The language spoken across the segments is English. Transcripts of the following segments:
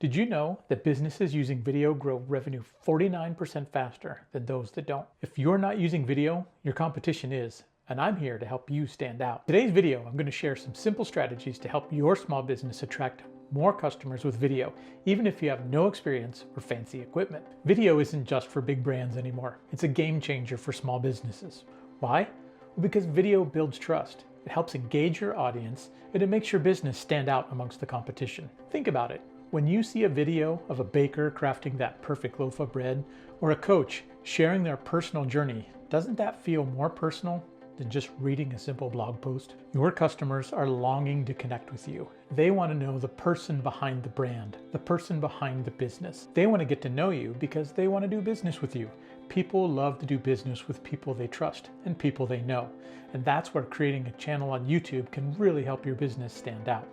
Did you know that businesses using video grow revenue 49% faster than those that don't? If you're not using video, your competition is, and I'm here to help you stand out. Today's video, I'm going to share some simple strategies to help your small business attract more customers with video, even if you have no experience or fancy equipment. Video isn't just for big brands anymore. It's a game changer for small businesses. Why? Well, because video builds trust. It helps engage your audience, and it makes your business stand out amongst the competition. Think about it. When you see a video of a baker crafting that perfect loaf of bread, or a coach sharing their personal journey, doesn't that feel more personal than just reading a simple blog post? Your customers are longing to connect with you. They want to know the person behind the brand, the person behind the business. They want to get to know you because they want to do business with you. People love to do business with people they trust and people they know. And that's where creating a channel on YouTube can really help your business stand out.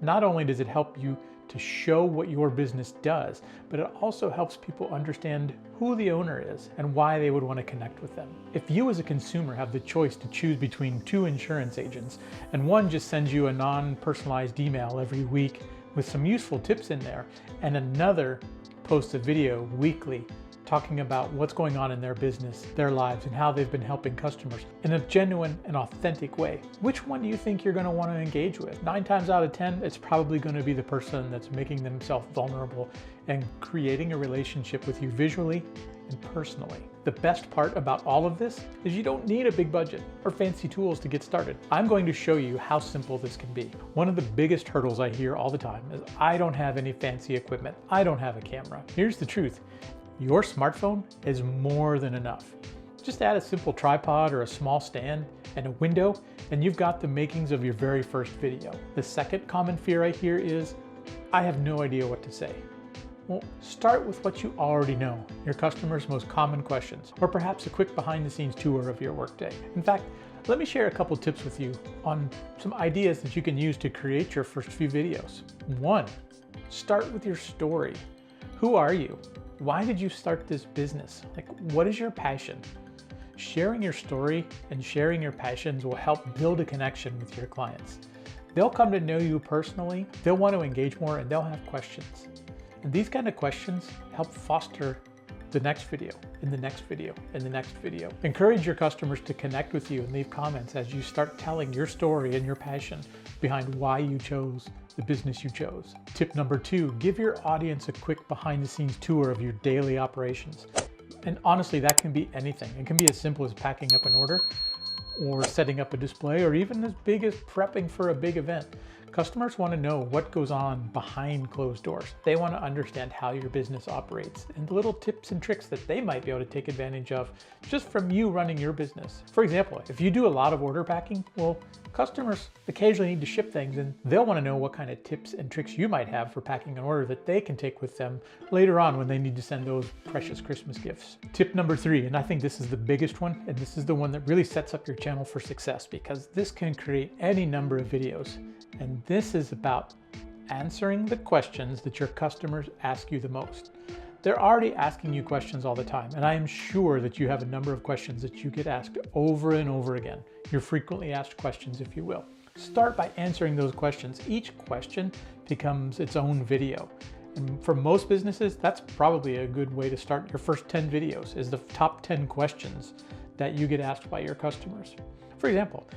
Not only does it help you to show what your business does, but it also helps people understand who the owner is and why they would want to connect with them. If you as a consumer have the choice to choose between two insurance agents and one just sends you a non-personalized email every week with some useful tips in there, and another posts a video weekly talking about what's going on in their business, their lives, and how they've been helping customers in a genuine and authentic way, which one do you think you're going to want to engage with? 9 times out of 10, it's probably going to be the person that's making themselves vulnerable and creating a relationship with you visually and personally. The best part about all of this is you don't need a big budget or fancy tools to get started. I'm going to show you how simple this can be. One of the biggest hurdles I hear all the time is, I don't have any fancy equipment. I don't have a camera. Here's the truth. Your smartphone is more than enough. Just add a simple tripod or a small stand and a window, and you've got the makings of your very first video. The second common fear I hear is, I have no idea what to say. Well, start with what you already know, your customers' most common questions, or perhaps a quick behind-the-scenes tour of your workday. In fact, let me share a couple tips with you on some ideas that you can use to create your first few videos. 1, start with your story. Who are you? Why did you start this business? What is your passion? Sharing your story and sharing your passions will help build a connection with your clients. They'll come to know you personally, they'll want to engage more, and they'll have questions. And these kind of questions help foster the next video, and the next video, and the next video. Encourage your customers to connect with you and leave comments as you start telling your story and your passion behind why you chose the business you chose. Tip number 2, give your audience a quick behind-the-scenes tour of your daily operations. And honestly, that can be anything. It can be as simple as packing up an order, or setting up a display, or even as big as prepping for a big event. Customers want to know what goes on behind closed doors. They want to understand how your business operates and the little tips and tricks that they might be able to take advantage of just from you running your business. For example, if you do a lot of order packing, well, customers occasionally need to ship things, and they'll want to know what kind of tips and tricks you might have for packing an order that they can take with them later on when they need to send those precious Christmas gifts. Tip number 3, and I think this is the biggest one, and this is the one that really sets up your channel for success, because this can create any number of videos. And this is about answering the questions that your customers ask you the most. They're already asking you questions all the time, and I am sure that you have a number of questions that you get asked over and over again. Your frequently asked questions, if you will. Start by answering those questions. Each question becomes its own video. And for most businesses, that's probably a good way to start your first 10 videos, is the top 10 questions that you get asked by your customers. For example,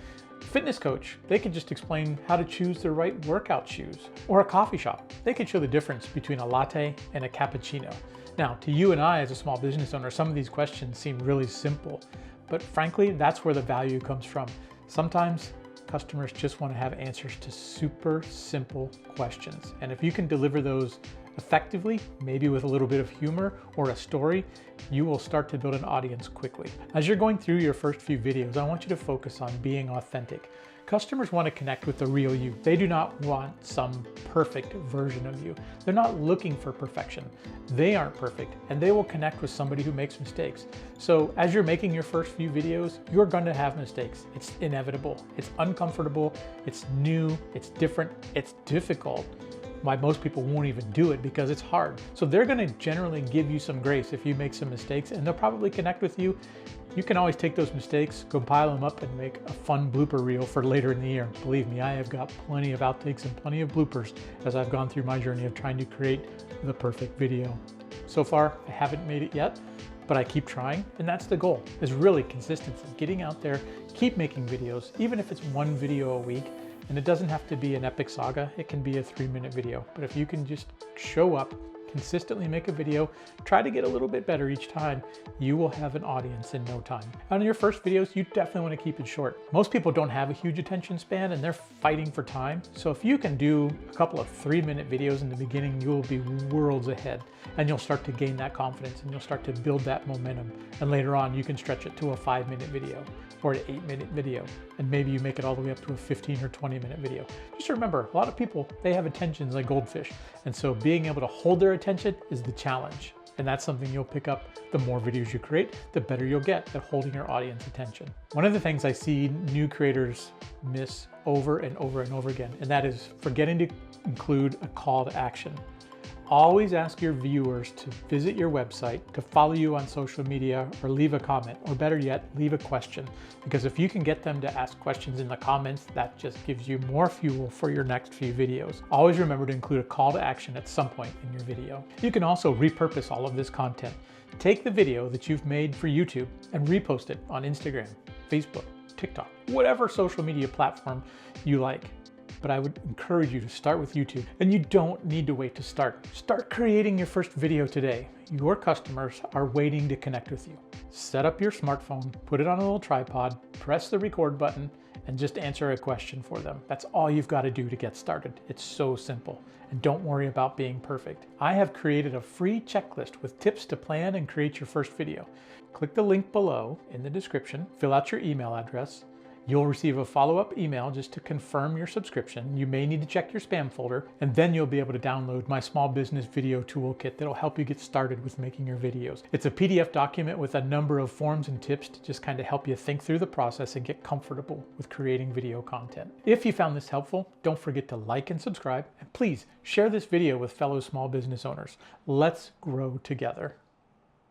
fitness coach, they could just explain how to choose the right workout shoes. Or a coffee shop, they could show the difference between a latte and a cappuccino. Now, to you and I as a small business owner, some of these questions seem really simple, but frankly, that's where the value comes from. Sometimes customers just want to have answers to super simple questions. And if you can deliver those effectively, maybe with a little bit of humor or a story, you will start to build an audience quickly. As you're going through your first few videos, I want you to focus on being authentic. Customers want to connect with the real you. They do not want some perfect version of you. They're not looking for perfection. They aren't perfect, and they will connect with somebody who makes mistakes. So as you're making your first few videos, you're going to have mistakes. It's inevitable. It's uncomfortable. It's new. It's different. It's difficult. Why most people won't even do it, because it's hard. So they're going to generally give you some grace if you make some mistakes, and they'll probably connect with you You can always take those mistakes, compile them up, and make a fun blooper reel for later in the year. Believe me, I have got plenty of outtakes and plenty of bloopers as I've gone through my journey of trying to create the perfect video. So far, I haven't made it yet, but I keep trying, and that's the goal, is really consistency. Getting out there, keep making videos, even if it's one video a week, and it doesn't have to be an epic saga, it can be a 3-minute video. But if you can just show up, consistently make a video, try to get a little bit better each time, you will have an audience in no time. On your first videos, you definitely want to keep it short. Most people don't have a huge attention span and they're fighting for time. So if you can do a couple of 3-minute videos in the beginning, you will be worlds ahead and you'll start to gain that confidence and you'll start to build that momentum. And later on, you can stretch it to a 5-minute video or an 8-minute video. And maybe you make it all the way up to a 15 or 20-minute video. Just remember, a lot of people, they have attentions like goldfish. And so being able to hold their attention is the challenge. And that's something you'll pick up the more videos you create, the better you'll get at holding your audience attention. One of the things I see new creators miss over and over and over again, and that is forgetting to include a call to action. Always ask your viewers to visit your website, to follow you on social media, or leave a comment, or better yet, leave a question. Because if you can get them to ask questions in the comments, that just gives you more fuel for your next few videos. Always remember to include a call to action at some point in your video. You can also repurpose all of this content. Take the video that you've made for YouTube and repost it on Instagram, Facebook, TikTok, whatever social media platform you like. But I would encourage you to start with YouTube, and you don't need to wait to start. Start creating your first video today. Your customers are waiting to connect with you. Set up your smartphone, put it on a little tripod, press the record button, and just answer a question for them. That's all you've got to do to get started. It's so simple. And don't worry about being perfect. I have created a free checklist with tips to plan and create your first video. Click the link below in the description, fill out your email address. You'll receive a follow-up email just to confirm your subscription. You may need to check your spam folder, and then you'll be able to download my small business video toolkit that'll help you get started with making your videos. It's a PDF document with a number of forms and tips to just kind of help you think through the process and get comfortable with creating video content. If you found this helpful, don't forget to like and subscribe, and please share this video with fellow small business owners. Let's grow together.